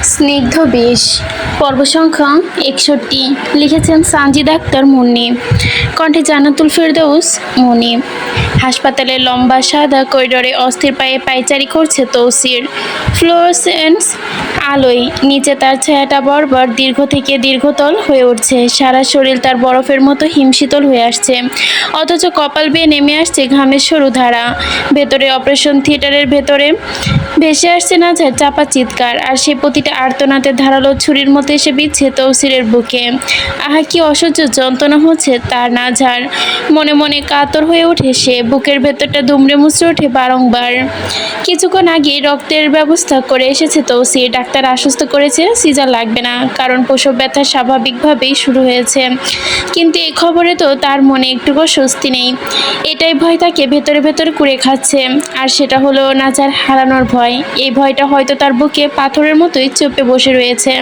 স্নিগ্ধ বিষ পর্ব সংখ্যা 61 লিখেছেন সানজিদা আক্তার মুন্নি, কণ্ঠে জান্নাতুল ফেরদৌস মুনি। হাসপাতালের লম্বা সাদা করিডোরে অস্থির পায়ে পায়চারি করছে তৌসির। ফ্লোরোসেন্স আলোয় নিচে তার ছায়াটা বরাবর দীর্ঘ থেকে দীর্ঘতল হয়ে উঠছে। সারা শরীর তার বরফের মতো হিমশীতল হয়ে আসছে, অথচ কপাল বেয়ে নেমে আসছে ঘামের সরু ধারা। ভেতরে অপারেশন থিয়েটারের ভেতরে ভেসে আসছে নাজার চাপা চিৎকার, আর সে প্রতিটা আর্তনাদের ধারালো ছুরির মতো এসে বিচ্ছে তৌসিরের বুকে। আহা, কি অসহ্য যন্ত্রণা হচ্ছে তার নাজার। মনে মনে কাতর হয়ে ওঠে সে, বুকের ভেতরটা দুমড়ে মুচড়ে ওঠে বারংবার। কিছুক্ষণ আগে রক্তের ব্যবস্থা করে এসেছে তৌসির। ডাক্তার আশ্বস্ত করেছে সিজার লাগবে না, কারণ প্রসব ব্যথা স্বাভাবিকভাবেই শুরু হয়েছে। কিন্তু এই খবরে তো তার মনে একটুকু স্বস্তি নেই। এটাই ভয় তাকে ভেতরে ভেতরে কুড়ে খাচ্ছে, আর সেটা হলো নাজার হারানোর ভয়। এই ভয়টা হয়তো তার বুকে পাথরের মতোই চেপে বসে রয়েছে।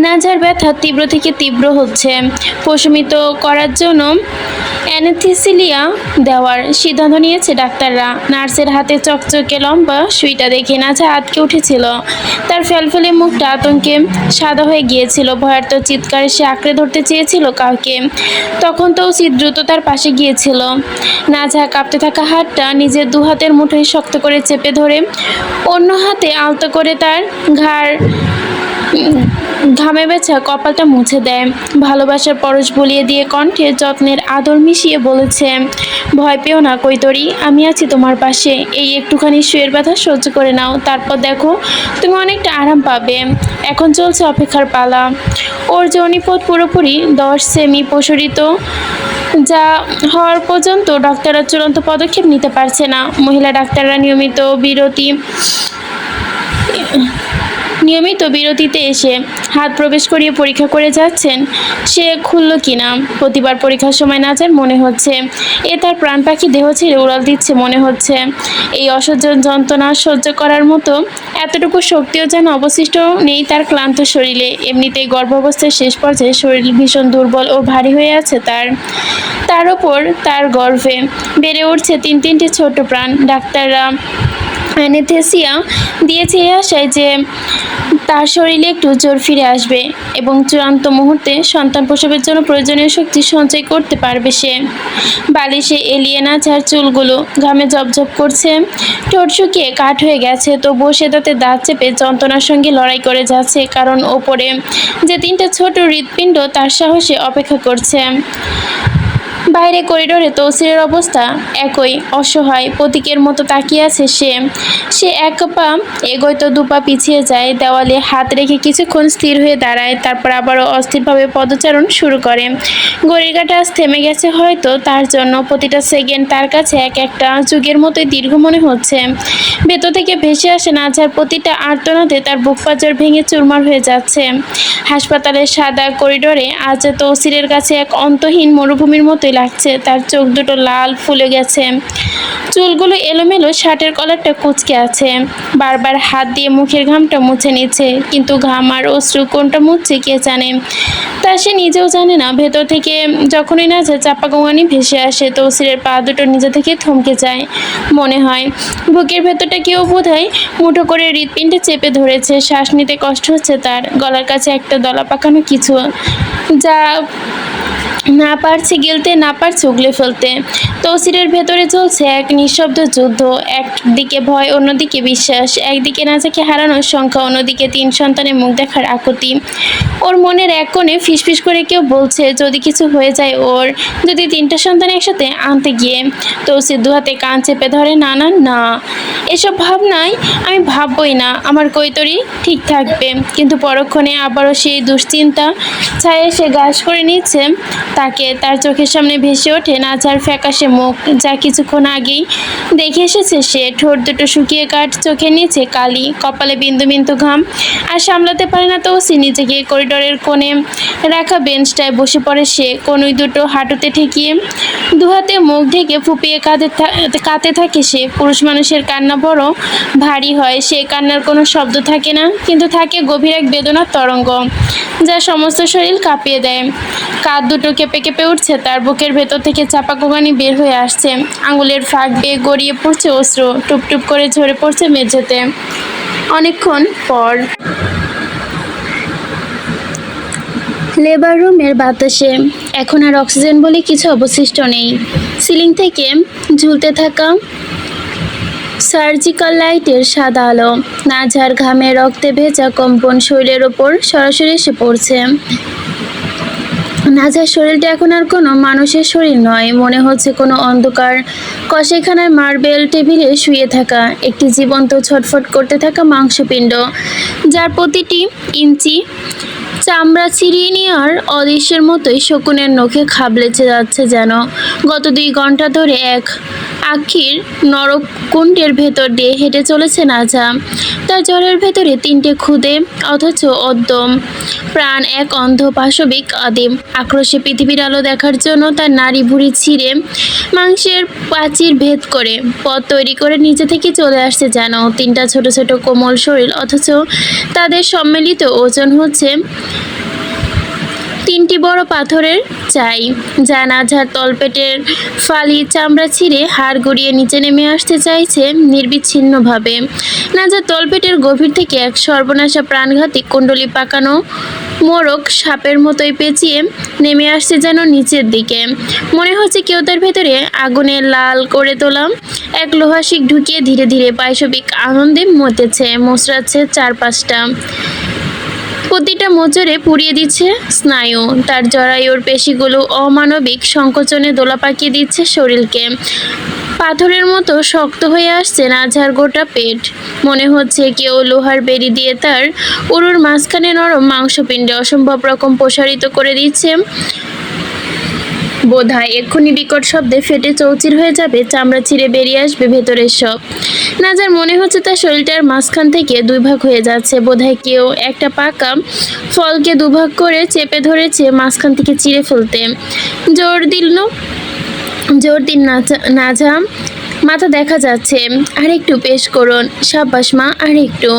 নাজার ব্যথা তীব্র থেকে তীব্র হচ্ছে। প্রশমিত করার জন্য অ্যানেস্থেসিয়া দেওয়ার সিদ্ধান্ত নিয়েছে ডাক্তাররা। নার্সের হাতে চকচকে লম্বা সুইটা দেখে নাজা আটকে উঠেছিল। তার ফেলফেলে মুখটা আতঙ্কে সাদা হয়ে গিয়েছিল। ভয়ার্ত চিৎকারে সে আঁকড়ে ধরতে চেয়েছিল কাউকে। তখন তো দ্রুত তার পাশে গিয়েছিল। নাজা কাঁপতে থাকা হাতটা নিজের দু হাতের মুঠোয় শক্ত করে চেপে ধরে অন্য হাতে আলতো করে তার ঘামে বেছা কপালটা মুছে দেয়। ভালোবাসার পরশ বলিয়ে দিয়ে কণ্ঠে যত্নের আদর মিশিয়ে বলেছে, ভয় পেও না কৈতরী, আমি আছি তোমার পাশে। এই একটুখানি শুয়ের ব্যথা সহ্য করে নাও, তারপর দেখো তুমি অনেকটা আরাম পাবে। এখন চলছে অপেক্ষার পালা। ওর যৌনিপথ পুরোপুরি 10 সেমি প্রসারিত, যা হওয়ার পর্যন্ত ডাক্তাররা চূড়ান্ত পদক্ষেপ নিতে পারছে না। মহিলা ডাক্তাররা নিয়মিত বিরতিতে এসে হাত প্রবেশ করিয়ে পরীক্ষা করে যাচ্ছেন সে খুলল কিনা। প্রতিবার পরীক্ষার সময় নাজার মনে হচ্ছে তার প্রাণ পাখি দেহ ছেড়ে উড়াল দিচ্ছে মনে হচ্ছে। এই অসহ্য যন্ত্রণা সহ্য করার মতো এতটুকু শক্তিও যেন অবশিষ্ট নেই তার ক্লান্ত শরীরে। এমনিতেই গর্ভাবস্থার শেষ পর্যায়ে শরীর ভীষণ দুর্বল ও ভারী হয়ে আছে তার ওপর তার গর্ভে বেড়ে উঠছে তিনটি ছোট প্রাণ। ডাক্তাররা অ্যানেস্থেসিয়া দিয়েছে এই আশায় যে তার শরীরে একটু জোর ফিরে আসবে এবং চূড়ান্ত মুহূর্তে সন্তান প্রসবের জন্য প্রয়োজনীয় শক্তি সঞ্চয় করতে পারবে সে। বালিশে এলিয়ে নাচার চুলগুলো ঘামে জবজব করছে, ঠোঁট শুকিয়ে কাঠ হয়ে গেছে, তবুও সে তাতে দাঁত চেপে যন্ত্রণার সঙ্গে লড়াই করে যাচ্ছে, কারণ ওপরে যে 3টা ছোট হৃৎপিণ্ড তার সাহসে অপেক্ষা করছে। বাইরে করিডোরে তৌসিরের অবস্থা একই, অসহায় প্রতীকের মতো তাকিয়ে আছে সে এক পা এগোয় তো 2 পা পিছিয়ে যায়। দেওয়ালে হাত রেখে কিছুক্ষণ স্থির হয়ে দাঁড়ায়, তারপর আবারও অস্থিরভাবে পদচারণ শুরু করে। ঘড়ির কাঁটা আজ থেমে গেছে হয়তো তার জন্য। প্রতিটা সেকেন্ড তার কাছে এক একটা যুগের মতোই দীর্ঘ মনে হচ্ছে। ভেতর থেকে ভেসে আসে নাজার প্রতিটা আর্তনাদে তার বুক পাঁজর ভেঙে চুরমার হয়ে যাচ্ছে। হাসপাতালের সাদা করিডোরে আজ তৌসিরের কাছে এক অন্তহীন মরুভূমির মতোই লাগছে। তার চোখ দুটো লাল ফুলে গেছে, চুলগুলো এলোমেলো, শার্টের কলারটা কুঁচকে আছে। বারবার হাত দিয়ে মুখের ঘামটা মুছে নিচ্ছে, কিন্তু ঘাম আর অশ্রু কোনটা মুছছে কে জানে। তা সে নিজেও জানে না। ভেতর থেকে যখনই নাজা চাপা গোঙানি ভেসে আসে, তৌসিরের পা দুটো নিজে থেকে থমকে যায়। মনে হয় বুকের ভেতরটা কেউ বোধহয় মুঠো করে হৃৎপিণ্ডে চেপে ধরেছে। শ্বাস নিতে কষ্ট হচ্ছে তার। গলার কাছে একটা দলা পাকানো কিছু, যা না পারছে গিলতে, না পারছে উগলে ফেলতে। তৌসিরের ভেতরে চলছে এক নিঃশব্দ যুদ্ধ। একদিকে ভয়, অন্যদিকে বিশ্বাস। একদিকে নাজাকে হারানোর সংখ্যা, অন্যদিকে 3 সন্তানের মুখ দেখার আকুতি। ওর মনের এক কোণে ফিসফিস করে কেউ বলছে যদি কিছু হয়ে যায় ওর, যদি 3টা সন্তান একসাথে আনতে গিয়ে। তৌসির 2 হাতে কান চেপে ধরে, না না না, এসব ভাবনায় আমি ভাববই না, আমার কৈতরী ঠিক থাকবে। কিন্তু পরক্ষণে আবারও সেই দুশ্চিন্তা ছায়া সে গ্রাস করে নিচ্ছে তাকে। তার চোখের সামনে ভেসে ওঠে নাজার ফ্যাকাশে মুখ, যা কিছুক্ষণ আগেই দেখে এসেছে সে। ঠোঁট দুটো শুকিয়ে কাঠ, চোখের নিচে কালি, কপালে বিন্দু বিন্দু ঘাম। আর সামলাতে পারে না তৌসি নিজেকে। করিডোরের কোণে রাখা বেঞ্চটায় বসে পড়ে সে, কনুই দুটো হাঁটুতে ঠেকিয়ে 2 হাতে মুখ ঢেকে ফুপিয়ে কাঁদতে থাকে সে। পুরুষ মানুষের কান্না বড় ভারী হয়। সে কান্নার কোনো শব্দ থাকে না, কিন্তু থাকে গভীর এক বেদনার তরঙ্গ, যা সমস্ত শরীর কাঁপিয়ে দেয়। কাঁধ দুটো কেঁপে কেঁপে উঠছে তার। বুকের ভেতর থেকে চাপা গোঙানি বের হয়ে আসছে। আঙুলের ফাঁক বেয়ে গড়িয়ে পড়ছে অশ্রু, টুপ টুপ করে ঝরে পড়ছে মেঝেতে। অনেকক্ষণ পর লেবার রুমের বাতাসে এখন আর অক্সিজেন বলে কিছু অবশিষ্ট নেই। সিলিং থেকে ঝুলতে থাকা সার্জিক্যাল লাইটের সাদা আলো নাঝার ঘামে রক্তে ভেজা কম্পন শরীরের ওপর সরাসরি এসে পড়ছে। নাঝার শরীরটা এখন আর কোনো মানুষের শরীর নয়, মনে হচ্ছে কোনো অন্ধকার কষাইখানার মার্বেল টেবিলে শুয়ে থাকা একটি জীবন্ত ছটফট করতে থাকা মাংসপিণ্ড, যার প্রতিটি ইঞ্চি চামড়া ছিঁড়িয়ে নেওয়ার অদৃশ্যের মতোই শকুনের নখে খাবলেচে যাচ্ছে যেন। গত 2 ঘন্টা ধরে এক আখির নরকুণ্ডের ভেতর দিয়ে হেঁটে চলেছে নাঝা। তার জ্বরের ভেতরে 3টে ক্ষুদে অথচ অদ্যম প্রাণ, এক অন্ধ পাশবিক আদিম আক্রোশে পৃথিবীর আলো দেখার জন্য তার নাড়ি ভুঁড়ি ছিঁড়ে মাংসের প্রাচীর ভেদ করে পথ তৈরি করে নিচে থেকে চলে আসছে যেন। 3টা ছোট ছোট কোমল শরীর, অথচ তাদের সম্মিলিত ওজন হচ্ছে 3টি বড় পাথরের চাই, যা নাঝার তলপেটের ফালি চামড়া ছিঁড়ে হাড় গড়িয়ে নিচে নেমে আসতে চাইছে নির্বিচ্ছিন্নভাবে। নাঝার তলপেটের গভীর থেকে এক সর্বনাশা প্রাণঘাতী কুণ্ডলী পাকানো মোরগ সাপের মতোই পেঁচিয়ে নেমে আসছে যেন নিচের দিকে। মনে হচ্ছে কেউ তার ভেতরে আগুনে লাল করে তোলা এক লোহাশিক ঢুকিয়ে ধীরে ধীরে পাশবিক আনন্দে মতেছে, মোচড়াচ্ছে চারপাশটা, প্রতিটা মোচড়ে পুড়িয়ে দিচ্ছে স্নায়ু। তার জরায়ুর পেশিগুলো অমানবিক সংকোচনে দোলা পাকিয়ে দিচ্ছে শরীরকে। পাথরের মতো শক্ত হয়ে আসছে নাঝার গোটা পেট। মনে হচ্ছে কেউ লোহার বেড়ি দিয়ে তার উরুর মাঝখানে নরম মাংসপিণ্ডে অসম্ভব রকম প্রসারিত করে দিচ্ছে। বোধহয় এক্ষুনি বিকট শব্দে ফেটে চৌচির হয়ে যাবে, চামড়া ছিঁড়ে বেরিয়ে আসবে ভেতরের সব। নাজার মনে হচ্ছে তার শরীরটার মাঝখান থেকে 2 ভাগ হয়ে যাচ্ছে। বোধহয় কেউ একটা পাকা ফলকে 2 ভাগ করে চেপে ধরেছে মাঝখান থেকে চিড়ে ফেলতে। জোর দিন নাজা, মাথা দেখা যাচ্ছে, আর একটু পেশ করুন, সাব্বাস মা, আর একটু।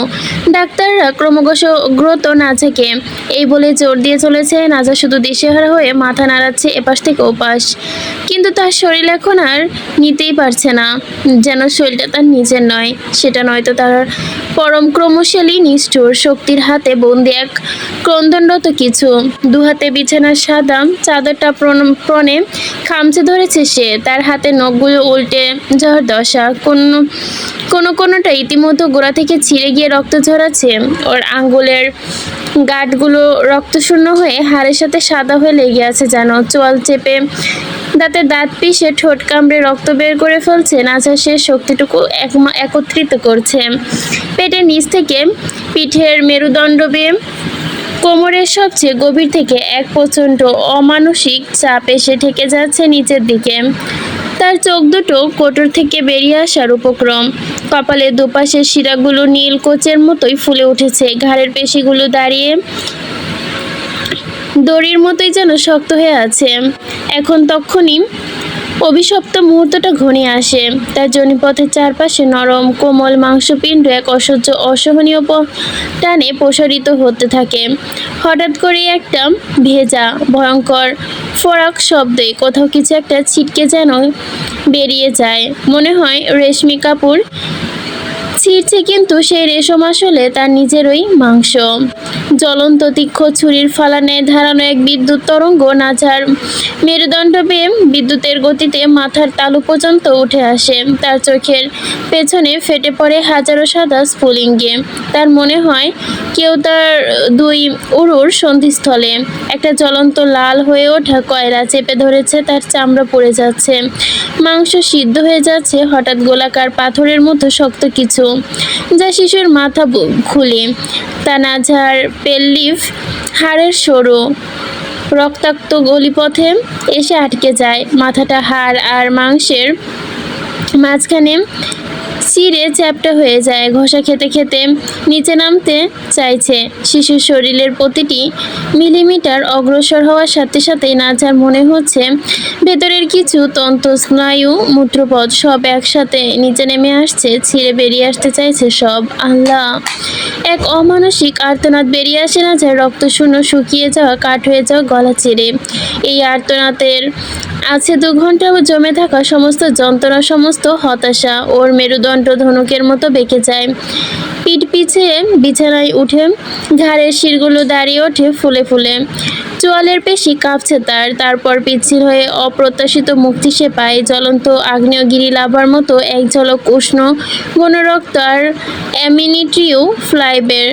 ডাক্তাররা ক্রমগ্রত নাজাকে এই বলে জোর দিয়ে চলেছে। নাজা শুধু দিশেহারা হয়ে মাথা নাড়াচ্ছে এপাশ থেকে ওপাশ, কিন্তু তার শরীর এখন আর নিতেই পারছে না, যেন শরীরটা তার নিজের নয়। সেটা নয়তো তার পরম ক্রমশালী নিষ্ঠুর শক্তির হাতে বন্দি এক ক্রন্দনরত কিছু। 2 হাতে বিছানার সাদা চাদরটা প্রণে খামচে ধরেছে সে। তার হাতে নখগুলো উল্টে যাওয়ার দশা, কোনোটা ইতিমধ্যে গোড়া থেকে ছিঁড়ে গিয়ে রক্ত ঝরাচ্ছে। ওর আঙ্গুলের গাঁটগুলো রক্তশূন্য হয়ে হাড়ের সাথে সাদা হয়ে লেগে আছে যেন। চোয়াল চেপে দাঁতে দাঁত পিষে ঠোঁট কামড়ে রক্ত বের করে ফেলছে। নাজা সে শক্তিটুকু একত্রিত করছে। পেটের নিচ থেকে পিঠের মেরুদণ্ড বেয়ে কোমরের সবচেয়ে গভীর থেকে এক প্রচণ্ড অমানসিক চাপ এসে ঠেকে যাচ্ছে নিচের দিকে। তার চোখ দুটো কোটর থেকে বেরিয়ে আসার উপক্রম। কপালের দুপাশের শিরাগুলো নীল কোচের মতোই ফুলে উঠেছে। ঘাড়ের পেশিগুলো দাঁড়িয়ে দড়ির মতোই যেন শক্ত হয়ে আছে। এখন তখনই অভিশপ্ত মুহূর্তটা ঘনিয়ে আসে। তার জনিপথের চারপাশে নরম কোমল মাংসপিণ্ড এক অসহনীয় টানে প্রসারিত হতে থাকে। হঠাৎ করে একটা ভেজা ভয়ঙ্কর ফরাক শব্দে কোথাও কিছু একটা ছিটকে যেন বেরিয়ে যায়। মনে হয় রেশমি কাপড় ছিঁড়ছে, কিন্তু সেই রেশম আসলে তার নিজেরই মাংস। জ্বলন্ত তীক্ষ্ণ ছুরির ফালানে ধারানো এক বিদ্যুৎ তরঙ্গ নাঝার মেরুদণ্ড বেয়ে বিদ্যুতের গতিতে মাথার তালু পর্যন্ত উঠে আসে। তার চোখের পেছনে ফেটে পড়ে হাজারো সাদা স্ফুলিঙ্গে। তার মনে হয় কেউ তার 2 উরুর সন্ধিস্থলে একটা জ্বলন্ত লাল হয়ে ওঠা কয়লা চেপে ধরেছে। তার চামড়া পড়ে যাচ্ছে, মাংস সিদ্ধ হয়ে যাচ্ছে। হঠাৎ গোলাকার পাথরের মতো শক্ত কিছু, যা শিশুর মাথা খুলে তা নাঝার পেললিফ হাড়ের সরু রক্তাক্ত গলিপথে এসে আটকে যায়। মাথাটা হাড় আর মাংসের মাঝখানে চিরে চ্যাপ্টা হয়ে যায়। ঘষা খেতে খেতে নিচে নামতে চাইছে। শিশুর শরীরের প্রতিটি মিলিমিটার অগ্রসর হওয়ার সাথে সাথেই নাঝার মনে হচ্ছে ভেতরের কিছু তন্তু, স্নায়ু, মূত্রপথ সব একসাথে নিচে নেমে আসছে, ছিঁড়ে বেরিয়ে আসতে চাইছে সব। আল্লাহ! এক অমানসিক আর্তনাদ বেরিয়ে আসে নাঝার রক্তশূন্য, শুকিয়ে যাওয়া, কাঠ হয়ে যাওয়া গলা চিরে। এই আর্তনাদের আছে 2 ঘন্টা জমে থাকা সমস্ত যন্ত্রণা, সমস্ত হতাশা ওর মেরুদণ্ড ধনুকের মতো বেঁকে যায়। পিঠ পিছিয়ে বিছানায় উঠে ঘাড়ের শিরগুলো দাঁড়িয়ে ওঠে ফুলে ফুলে। চোয়ালের পেশি কাঁপছে তার। তারপর পিচ্ছিল হয়ে অপ্রত্যাশিত মুক্তি সে পায়। জ্বলন্ত আগ্নেয়গিরি লাভার মতো এক ঝলক উষ্ণ গণরক্ত আর অ্যামিনিট্রিউ ফ্লাইবের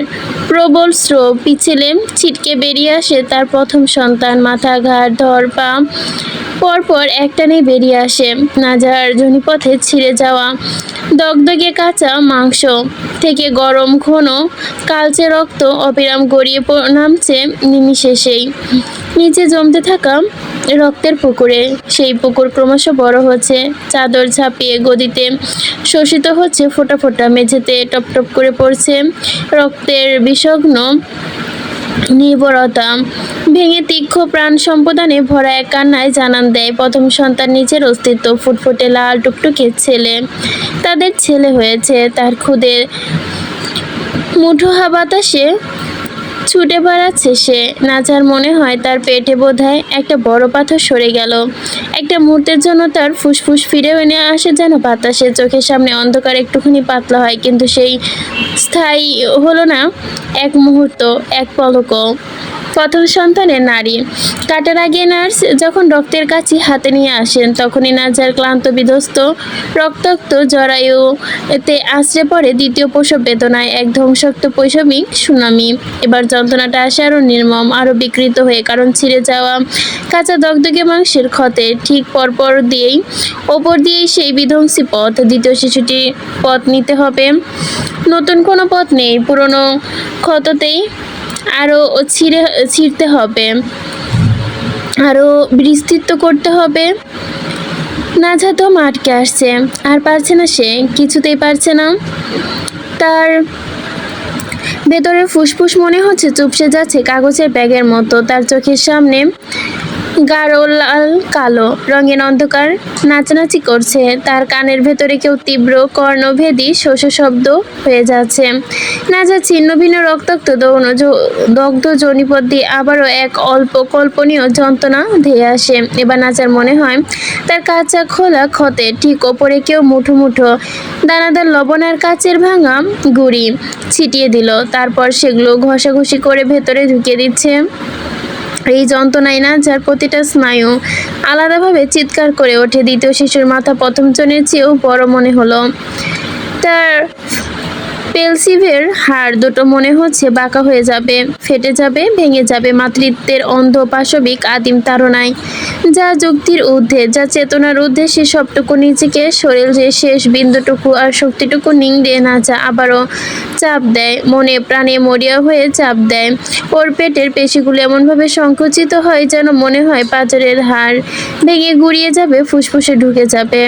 প্রবল স্রোত পিছলে ছিটকে বেরিয়ে আসে তার প্রথম সন্তান। মাথা, ঘাড়, ধর, পা পরপর একটানে বেরিয়ে আসে। নাজার জনিপথে ছিঁড়ে যাওয়া দগদগে কাঁচা মাংস থেকে গরম ঘন কালচে রক্ত অবিরাম গড়িয়ে নামছে নিমিষেই নিচে জমতে থাকা রক্তের পুকুরে। সেই পুকুর ক্রমশ বড় হচ্ছে, চাদর ঝাঁপিয়ে গদিতে শোষিত হচ্ছে, ফোঁটা ফোঁটা মেঝেতে টপ টপ করে পড়ছে রক্তের বিষগ্ন নির্ভরতা ভেঙে তীক্ষ্ণ প্রাণ সম্পদানে ভরা এক কান্নায় জানান দেয় প্রথম সন্তান নিজের অস্তিত্ব। ফুটফুটে লাল টুকটুকে ছেলে, তাদের ছেলে হয়েছে। তার খুদে মুঠো বাতাসে ছুটে বেড়াচ্ছে সে। নাজার মনে হয় তার পেটে বোধহয় একটা বড় পাথর সরে গেল। একটা মুহূর্তের জন্য তার ফুসফুস ফিরে এনে আসে যেন বাতাসে। চোখের সামনে অন্ধকার একটুখানি পাতলা হয়, কিন্তু সেই স্থায়ী হলো না এক মুহূর্ত, এক পলকও। প্রথম সন্তানের নারী কাটার আগে নার্স যখন রক্তের কাছি হাতে নিয়ে আসেন, তখনই নাজার ক্লান্ত বিধ্বস্ত রক্তাক্ত জরায়ুতে আশ্রে পড়ে দ্বিতীয় প্রসব বেদনায় এক ধ্বংসাক্ত পৈশবিক সুনামি। এবার যন্ত্রণাটা আসে আরও নির্মম, আরও বিকৃত হয়ে, কারণ ছিঁড়ে যাওয়া কাঁচা দগদগে মাংসের ক্ষতে ঠিক ওপর দিয়েই সেই বিধ্বংসী পথ। দ্বিতীয় শিশুটির পথ নিতে হবে। নতুন কোনো পথ নেই, পুরনো ক্ষততেই আরও ছিঁড়তে হবে, আরও বিস্তৃত করতে হবে। নাজা তো আটকে আসছে, আর পারছে না সে, কিছুতেই পারছে না। তার ভেতরের ফুসফুস মনে হচ্ছে চুপসে যাচ্ছে কাগজের ব্যাগের মতো। তার চোখের সামনে গাঢ় লাল কালো রঙের অন্ধকার নাচানাচি করছে। তার কানের ভেতরে কেউ তীব্র কর্ণভেদী শোষ শব্দ হয়ে যাচ্ছে। নাজা ছিন্ন ভিন্ন রক্তাক্ত দগ্ধ জনিপথ দিয়ে আবারও এক অল্প কল্পনীয় যন্ত্রণা ধেয়ে আসে। এবার নাজার মনে হয় তার কাঁচা খোলা ক্ষতে ঠিক ওপরে কেউ মুঠো মুঠো দানাদার লবণের কাচের ভাঙা গুঁড়ি ছিটিয়ে দিল। তারপর সেগুলো ঘষাঘষি করে ভেতরে ঢুকিয়ে দিচ্ছে। এই যন্ত্রণায় নাজার প্রতিটা স্নায়ু আলাদাভাবে চিৎকার করে ওঠে। দ্বিতীয় শিশুর মাথা প্রথম জনের চেয়েও বড় মনে হলো। তার পেলসিভের হাড় দুটো মনে হচ্ছে বাঁকা হয়ে যাবে, ফেটে যাবে, ভেঙে যাবে মাতৃত্বের অন্ধ পাশবিক আদিম তাড়নায়, যা যুক্তির ঊর্ধ্বে, যা চেতনার ঊর্ধ্বে। সে সবটুকু নিজেকে শরীরের শেষ বিন্দুটুকু আর শক্তিটুকু নিংড়ে নাজা আবারও চাপ দেয়, মনে প্রাণে মরিয়া হয়ে চাপ দেয়। ওর পেটের পেশিগুলো এমনভাবে সংকুচিত হয় যেন মনে হয় পাঁজরের হাড় ভেঙে গুড়িয়ে যাবে, ফুসফুসে ঢুকে যাবে,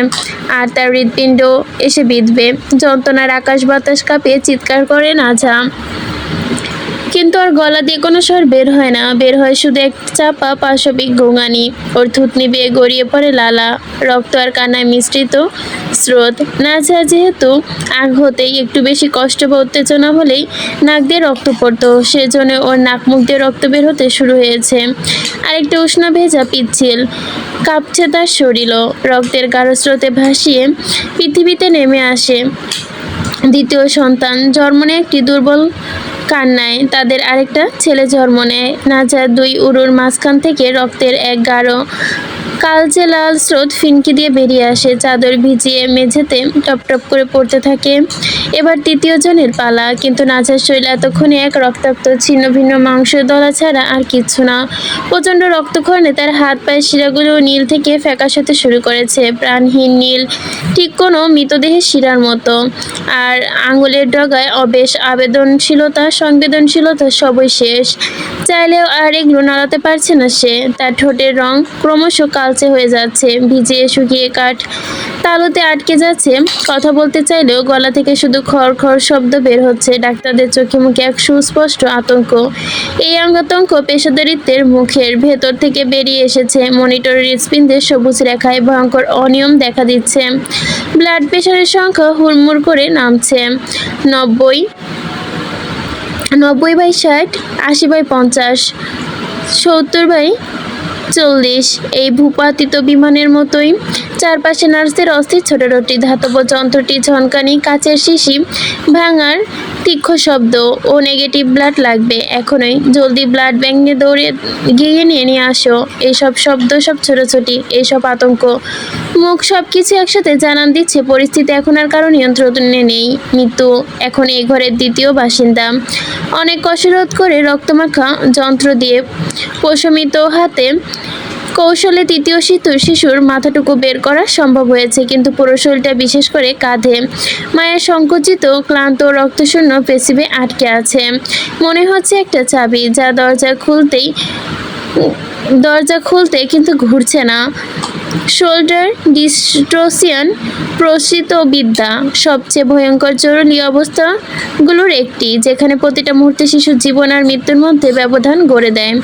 আর তার হৃৎপিণ্ড এসে বিঁধবে। যন্ত্রণার আকাশ বাতাস কাঁপিয়ে চিৎকার করে নাজা, কিন্তু ওর গলা দিয়ে কোনো স্বর বের হয় না। বের হয় শুধু এক চাপা পাশবিক গোঙানি। ওর থুতনি বেয়ে গড়িয়ে পড়ে লালা রক্ত আর কান্নায় মিশ্রিত স্রোত। নাজা যেহেতু আগ হতেই একটু বেশি কষ্ট বা উত্তেজনা হলেই নাক দিয়ে রক্ত পড়তো, সেজন্য ওর নাক মুখ দিয়ে রক্ত বের হতে শুরু হয়েছে। আরেকটা উষ্ণ ভেজা পিচ্ছিল কাঁপছে তার শরীরও রক্তের গাঢ় স্রোতে ভাসিয়ে পৃথিবীতে নেমে আসে। দ্বিতীয় সন্তান জন্ম নেয় একটি দুর্বল কান্নায়। তাদের আরেকটা ছেলে জন্ম নেয়। নাজার দুই উরুর মাঝখান থেকে রক্তের এক গাঢ় কালচে লাল স্রোত ফিনকি দিয়ে বেরিয়ে আসে, চাদর ভিজিয়ে মেঝেতে টপ টপ করে পড়তে থাকে। এবার তৃতীয় জনের পালা, কিন্তু নাজার শরীর এতক্ষণে এক রক্তাক্ত ছিন্ন ভিন্ন মাংসের দলা ছাড়া আর কিচ্ছু না। প্রচণ্ড রক্তক্ষরণে তার হাত পায়ের শিরাগুলো নীল থেকে ফ্যাকাশ হতে শুরু করেছে, প্রাণহীন নীল, ঠিক কোনো মৃতদেহের শিরার মতো। আর আঙুলের ডগায় অবেশ সংবেদনশীলতা সবই শেষ। চাইলেও আর এগুলো নাড়াতে পারছে না সে। তার ঠোঁটের রং ক্রমশ কালচে হয়ে যাচ্ছে, ভিজিয়ে শুকিয়ে কাঠ তালুতে আটকে যাচ্ছে। কথা বলতে চাইলেও গলা থেকে শুধু খড় খড় শব্দ বের হচ্ছে। ডাক্তারদের চোখে মুখে এক সুস্পষ্ট আতঙ্ক। এই আতঙ্ক পেশাদারিত্বের মুখের ভেতর থেকে বেরিয়ে এসেছে। মনিটরের হৃৎপিণ্ডের সবুজ রেখায় ভয়ঙ্কর অনিয়ম দেখা দিচ্ছে। ব্লাড প্রেশারের সংখ্যা হুড়মুড় করে নামছে। 90/60, 80/50, 70/, 40। এই ভূপাতিত বিমানের মতোই চারপাশে নার্সদের অস্থির ছোটাছুটি, ধাতব যন্ত্রটি ঝনকানি, কাচের শিশি ভাঙার তীক্ষ্ণ শব্দ। ও নেগেটিভ ব্লাড লাগবে এখনই, জলদি ব্লাড ব্যাঙ্কে দৌড়ে গিয়ে নিয়ে আসো। এইসব শব্দ, সব ছোটাছুটি, এইসব আতঙ্ক, মুখ, সব কিছু একসাথে জানান দিচ্ছে পরিস্থিতি এখন আর কারো নিয়ন্ত্রণে নেই। মৃত্যু এখন এই ঘরের দ্বিতীয় বাসিন্দা। অনেক কসরত করে রক্তমাখা যন্ত্র দিয়ে প্রশমিত হাতে কৌশলে তৃতীয় শিশুর মাথাটুকু বের করা সম্ভব হয়েছে, কিন্তু পুরো শরীরটা, বিশেষ করে কাঁধে মায়ের সংকুচিত, ক্লান্ত, রক্তশূন্য পেশিবে আটকে আছে। মনে হচ্ছে একটা চাবি, যা দরজা খুলতে কিন্তু ঘুরছে না। শোল্ডার ডিস্ট্রোসিয়ান প্রসিত বিদ্যা, সবচেয়ে ভয়ঙ্কর জরুরি অবস্থাগুলোর একটি, যেখানে প্রতিটা মুহূর্তে শিশুর জীবন আর মৃত্যুর মধ্যে ব্যবধান গড়ে দেয়।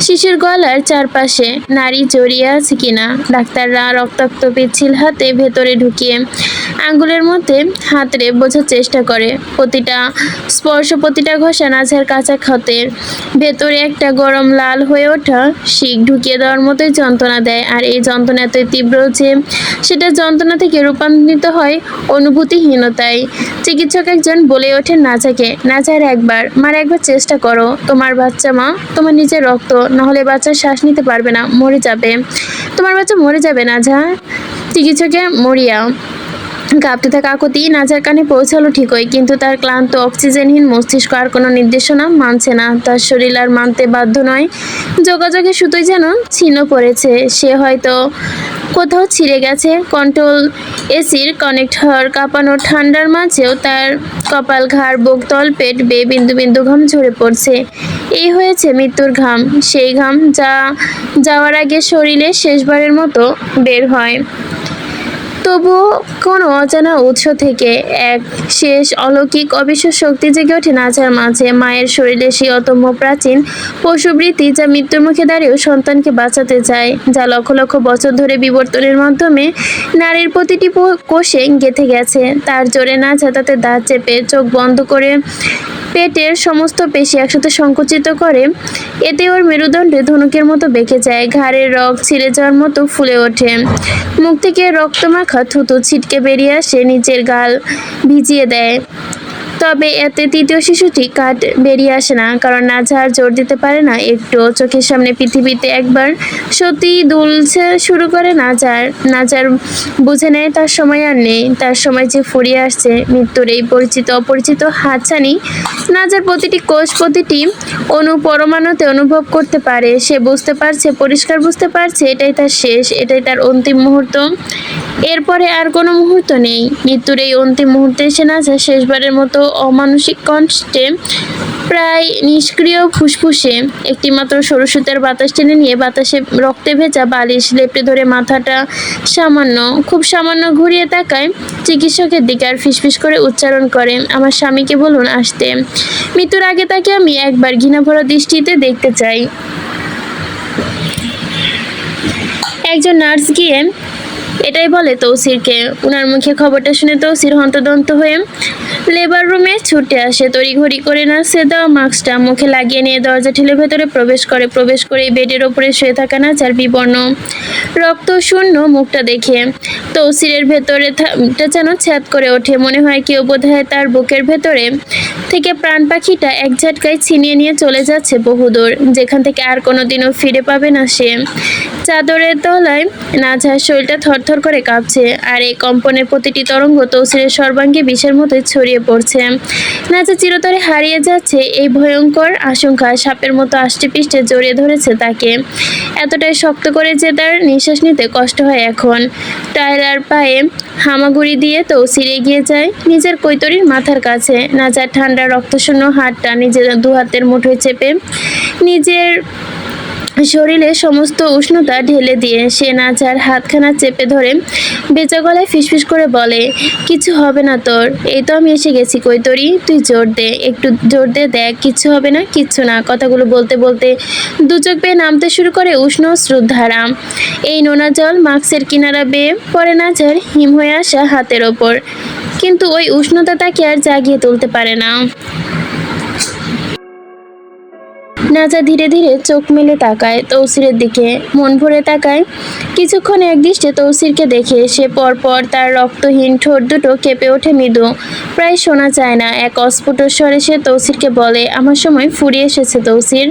শিশুর গলার চারপাশে নাড়ি জড়িয়ে আছে কিনা ডাক্তাররা রক্তাক্ত পিচ্ছিল হাতে ভেতরে ঢুকিয়ে আঙ্গুলের মধ্যে হাতড়ে বোঝার চেষ্টা করে। প্রতিটা স্পর্শ, প্রতিটা ঘষা নাঝার কাঁচা ক্ষতের ভেতরে একটা গরম লাল হয়ে ওঠা শিক ঢুকিয়ে দেওয়ার মতোই যন্ত্রণা দেয়। আর এই যন্ত্রণা এতই তীব্র যে সেটা যন্ত্রণা থেকে রূপান্তরিত হয় অনুভূতিহীনতায়। চিকিৎসক একজন বলে ওঠেন নাজাকে, নাজার একবার চেষ্টা করো, তোমার বাচ্চা মা, তোমার নিজের রক্ত, নাহলে বাচ্চা শ্বাস নিতে পারবে না, মরে যাবে, তোমার বাচ্চা মরে যাবে নাজা। চিকিৎসকের মরিয়া কাঁপতে থাকা আকুতি নাজার কানে পৌঁছালো ঠিকই, কিন্তু তার ক্লান্ত অক্সিজেনহীন মস্তিষ্ক আর কোনো নির্দেশনা মানছে না, তার শরীর আর মানতে বাধ্য নয়। যোগাযোগের সুতোই যেন ছিন্ন পড়েছে, সে হয়তো কোথাও ছিঁড়ে গেছে। কন্ট্রোল এসির কানেক্ট হওয়ার কাঁপানো ঠান্ডার মাঝেও তার কপাল, ঘাড়, বুক, তলপেট বেয়ে বিন্দু বিন্দু ঘাম ঝরে পড়ছে। এই হয়েছে মৃত্যুর ঘাম, সেই ঘাম যা যাওয়ার আগে শরীরে শেষবারের মতো বের হয়। তবুও কোনো অজানা উৎস থেকে এক শেষ অলৌকিক অবিশ্বাস্য শক্তি জেগে ওঠে নাজার মাঝে। মায়ের শরীরে সেই অদম্য প্রাচীন পশুবৃত্তি, যা মৃত্যুর মুখে দাঁড়িয়েও সন্তানকে বাঁচাতে চায়, যা লক্ষ লক্ষ বছর ধরে বিবর্তনের মাধ্যমে নারীর প্রতিটি কোষে গেঁথে গেছে। তার জোরে নাজা তাতে দাঁত চেপে চোখ বন্ধ করে পেটের সমস্ত পেশি একসাথে সংকুচিত করে। এতে ওর মেরুদণ্ডে ধনুকের মতো বেঁকে যায়, ঘাড়ের রগ ছিঁড়ে যাওয়ার মতো ফুলে ওঠে, মুখ থেকে রক্তমাখা থুতু ছিটকে বেরিয়ে আসে, নিচের গাল ভিজিয়ে দেয়। তবে এতে তৃতীয় শিশুটি কাঠ বেরিয়ে আসে না, কারণ নাজা আর জোর দিতে পারে না একটু। চোখের সামনে পৃথিবীতে একবার সত্যি দুলছে শুরু করে নাজার বুঝে নেয় তার সময় আর নেই, তার সময় যে ফুরিয়ে আসছে। মৃত্যুর এই পরিচিত অপরিচিত হাতছানি নাজার প্রতিটি কোষ, প্রতিটি পরমাণুতে অনুভব করতে পারে। সে বুঝতে পারছে, পরিষ্কার বুঝতে পারছে, এটাই তার শেষ, এটাই তার অন্তিম মুহূর্ত। এরপরে আর কোনো মুহূর্ত নেই। মৃত্যুর এই অন্তিম মুহূর্তে এসে নাজা শেষবারের মতো অমানসিক কণ্ঠে, প্রায় নিষ্ক্রিয় ফুসফুসে একটি মাত্র সরু সুতার বাতাস টেনে নিয়ে বাতাসে রক্তে ভেজা বালিশ লেপটে ধরে মাথাটা খুব সামান্য ঘুরিয়ে তাকায় চিকিৎসকের দিকে, আর ফিসফিস করে উচ্চারণ করে, আমার স্বামীকে বলুন আসতে। মৃত্যুর আগে তাকে আমি একবার ঘৃণাভরা দৃষ্টিতে দেখতে চাই। একজন নার্স গিয়ে এটাই বলে তৌসিরকে। উনার মুখে খবরটা শুনে তৌসির হন্তদন্ত হয়ে লেবার রুমে ছুটে আসে। তড়িঘড়ি করে নার্সের দেওয়া মাস্কটা মুখে লাগিয়ে নিয়ে দরজা ঠেলে ভেতরে প্রবেশ করে বেডের ওপরে শুয়ে থাকা নাজার বিবর্ণ রক্ত শূন্য মুখটা দেখে তৌসিরের ভেতরে যেন ছ্যাদ করে ওঠে। মনে হয় কেউ বোধহয় তার বুকের ভেতরে থেকে প্রাণ পাখিটা এক ঝটকায় ছিনিয়ে নিয়ে চলে যাচ্ছে বহুদূর, যেখান থেকে আর কোনোদিনও ফিরে পাবে না সে। চাদরের তলায় নাজার শরীরটা থরথর করে কাঁপছে, আর এই কম্পনের প্রতিটি তরঙ্গ তৌসিরের সর্বাঙ্গে বিষের মতোই ছড়িয়ে পড়ছে। নাজা চিরতরে হারিয়ে যাচ্ছে, এই ভয়ঙ্কর আশঙ্কা সাপের মতো আষ্টে পৃষ্ঠে জড়িয়ে ধরেছে তাকে, এতটাই শক্ত করে যে তার নিঃশ্বাস নিতে কষ্ট হয় এখন। টায়লার পায়ে হামাগুড়ি দিয়ে তৌসির এগিয়ে যায় নিজের কৈতরীর মাথার কাছে। নাজার ঠান্ডা রক্তশূন্য হাতটা নিজের দু হাতের মুঠোয় চেপে নিজের শরীরে সমস্ত উষ্ণতা ঢেলে দিয়ে সে নাজার হাতখানা চেপে ধরে বেচা গলায় ফিসফিস করে বলে, কিছু হবে না তোর, এই তো আমি এসে গেছি কৈতরী, তুই জোর দে, একটু জোর দে, দেখ কিচ্ছু হবে না, কিচ্ছু না। কথাগুলো বলতে বলতে দু চোখ বেয়ে নামতে শুরু করে উষ্ণ শ্রদ্ধারা। এই নোনা জল মাস্কের কিনারা বেয়ে পড়ে নাজার হিম হয়ে আসা হাতের ওপর, কিন্তু ওই উষ্ণতা তাকে আর জাগিয়ে তুলতে পারে না। নাজা ধীরে ধীরে চোখ মেলে তাকায় তৌসিরের দিকে, মন ভরে তাকায়। কিছুক্ষণ একদৃষ্টে তৌসিরকে দেখে সে পরপর তার রক্তহীন ঠোঁট দুটো কেঁপে ওঠে মৃদু, প্রায় শোনা যায় না। এক অস্ফুট স্বরে সে তৌসিরকে বলে, আমার সময় ফুরিয়ে এসেছে তৌসির,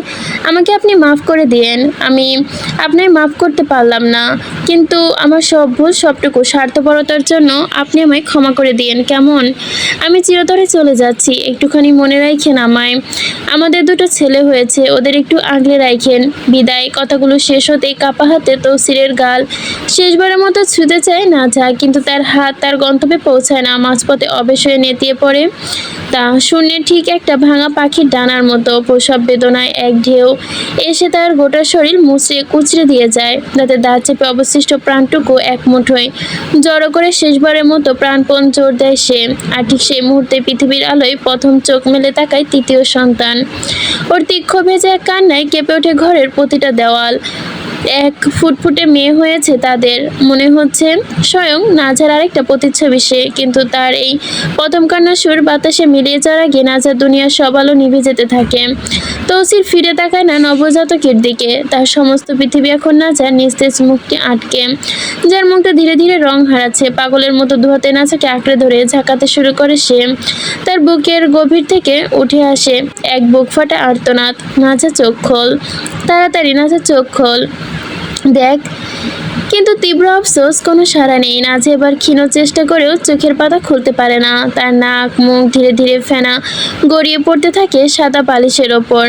আমাকে আপনি মাফ করে দিয়েন। আমি আপনার মাফ করতে পারলাম না, কিন্তু আমার সব ভুল সবটুকু স্বার্থপরতার জন্য আপনি আমায় ক্ষমা করে দিয়েন কেমন? আমি চিরতরে চলে যাচ্ছি, একটুখানি মনে রাখেন আমায়। আমাদের দুটো ছেলে হয়েছে, ওদের একটু আগলে রাখেন। বিদায়। কথাগুলো শেষ হতেই কাপা হাতে তৌসিরের গাল শেষবারের মতো ছুঁতে চায় নাজা, কিন্তু তার হাত তার গন্তব্যে পৌঁছায় না। মাঝপথে অবেশ হয়ে নেতিয়ে পড়ে তা, শূন্যে ঠিক একটা ভাঙা পাখির ডানার মতো। প্রসব বেদনায় এক ঢেউ এসে তার গোটা শরীর মুচড়ে কুচড়ে দিয়ে যায়। তাতে দাঁত চেপে অবশিষ্ট প্রাণটুকু এক মুঠোয় জড়ো করে শেষবারের মতো প্রাণপণ জোর দেয় সে। আর ঠিক সেই মুহূর্তে পৃথিবীর আলোয় প্রথম চোখ মেলে তাকায় তৃতীয় সন্তান। ওর তীক্ষ্ণ ভেজা এক কান্নায় কেঁপে ওঠে ঘরের প্রতিটা দেওয়াল। এক ফুটফুটে মেয়ে হয়েছে তাদের, মনে হচ্ছে স্বয়ং নাজার আরেকটা প্রতিচ্ছবি সে। কিন্তু তার এই প্রথম কান্নার সুর বাতাসে মিলিয়ে যাওয়ার আগে নাজার দুনিয়ার সব আলো নিভে যেতে থাকে। তৌসির ফিরে তাকায় না নবজাতকের দিকে, তার সমস্ত পৃথিবী এখন নাজার নিস্তেজ মুখটি আটকে, যার মুখটা ধীরে ধীরে রং হারাচ্ছে। পাগলের মতো দুহাতে নাজাকে আঁকড়ে ধরে ঝাঁকাতে শুরু করে সে। তার বুকের গভীর থেকে উঠে আসে এক বুক ফাটা আর্তনাদ, নাজা চোখ খোল, তাড়াতাড়ি নাজা চোখ খোল, দেখ। কিন্তু তীব্র আফসোস, কোনো সাড়া নেই। নাজা এবার ক্ষীণ চেষ্টা করেও চোখের পাতা খুলতে পারে না। তার নাক মুখ ধীরে ধীরে ফেনা গড়িয়ে পড়তে থাকে সাদা বালিশের ওপর।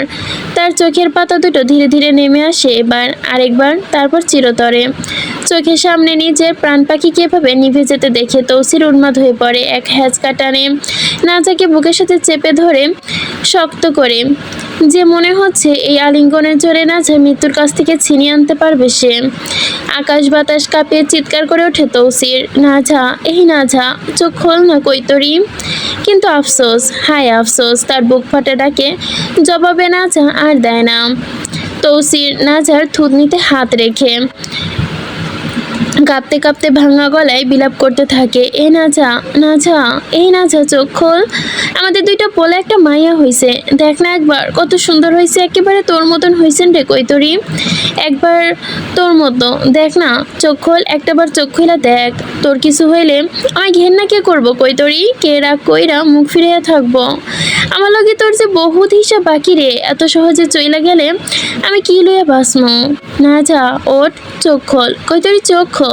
তার চোখের পাতা দুটো ধীরে ধীরে নেমে আসে, এবার আরেকবার, তারপর চিরতরে। চোখের সামনে নিজের প্রাণ পাখিকে এভাবে নিভে যেতে দেখে তৌসির উন্মাদ হয়ে পড়ে। এক হ্যাঁচকা টানে নাজাকে বুকের সাথে চেপে ধরে শক্ত করে, যে মনে হচ্ছে এই আলিঙ্গনের জোরে নাজা মৃত্যুর কাছ থেকে ছিনিয়ে আনতে পারবে সে। আকাশ বাতাস কাঁপিয়ে চিৎকার করে ওঠে তৌসির, নাজা, এই নাজা, চোখ খোল না কৈতরি। কিন্তু আফসোস, হায় আফসোস, তার বুক ফাটে ডাকে জবাবে নাজা আর দেয় না। তৌসির নাজার থুতনিতে হাত রেখে কাঁপতে কাঁপতে ভাঙা গলায় বিলাপ করতে থাকে, এ নাজা, নাজা, এই নাজা, চোখ খোল। আমাদের দুইটা পোলা একটা মাইয়া হইছে, দেখ না একবার, কত সুন্দর হয়েছে, একেবারে তোর মতন হয়েছেন রে কৈতরি, একবার তোর মতো, দেখ না, চোখ খোল, একটাবার চোখ খোলা দেখ। তোর কিছু হইলে আমি ঘেন্না কে করবো কৈতরি, কে রাগ কইরা মুখ ফিরিয়ে থাকবো? আমার লগে তোর যে বহুত হিসাব বাকি রে, এত সহজে চইলা গেলে আমি কি লইয়া বাঁচমু? নাজা ওঠ, চোখ খোল কৈতরি, চোখ খোল।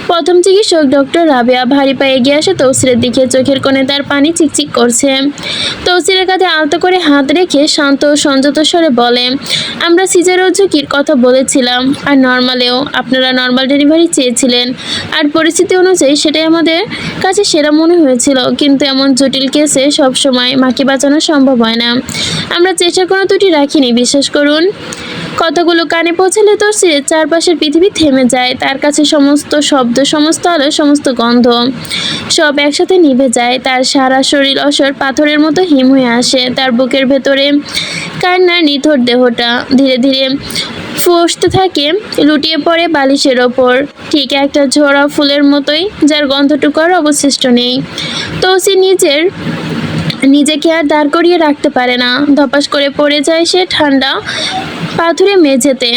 প্রথম চিকিৎসক ডক্টর রাবেয়া ভারী পায়ে এগিয়ে আসে তৌসিরের দিকে, চোখের কোণে তার পানি চিকচিক করছে। তৌসিরের কাঁধে আলতো করে হাত রেখে শান্ত ও সংযত স্বরে বলে, আমরা সিজার ও ঝুঁকির কথা বলেছিলাম, আর নর্মালেও। আপনারা নর্মাল ডেলিভারি চেয়েছিলেন, আর পরিস্থিতি অনুযায়ী সেটাই আমাদের কাছে সেরা মনে হয়েছিল। কিন্তু এমন জটিল কেসে সবসময় মাকে বাঁচানো সম্ভব হয় না। আমরা চেষ্টার কোনো ত্রুটি রাখিনি, বিশ্বাস করুন। কথাগুলো কানে পৌঁছালে তৌসিরের চারপাশের পৃথিবী থেমে যায়। তার কাছে সমস্ত শব্দ, সমস্ত আলো, সমস্ত গন্ধ সব একসাথে নিভে যায়। তার সারা শরীর অসর পাথরের মতো হিম হয়ে আসে। তার বুকের ভেতরে কান্নার নিথর দেহটা ধীরে ধীরে ফুঁসতে থাকে, লুটিয়ে পড়ে বালিশের ওপর, ঠিক একটা ঝোড়া ফুলের মতোই, যার গন্ধটুকু আর অবশিষ্ট নেই। তৌসির নিজেকে আর দাঁড় করিয়ে রাখতে পারে না, ধপাস করে পড়ে যায় সে ঠান্ডা পাথুরে মেঝেতে।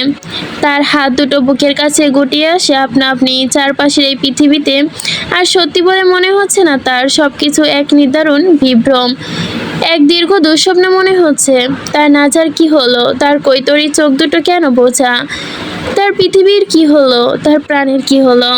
তার হাত দুটো বুকের কাছে গুটিয়ে আসে আপনা আপনি। চারপাশের এই পৃথিবীতে আর সত্যি বলে মনে হচ্ছে না তার, সবকিছু এক নির্দারুণ বিভ্রম, এক দীর্ঘ দুঃস্বপ্ন মনে হচ্ছে। তার নাজার কি হলো? তার কৈতরি চোখ দুটো কেন বোঝা? তার পৃথিবীর কি হলো? তার প্রাণের কি হলো?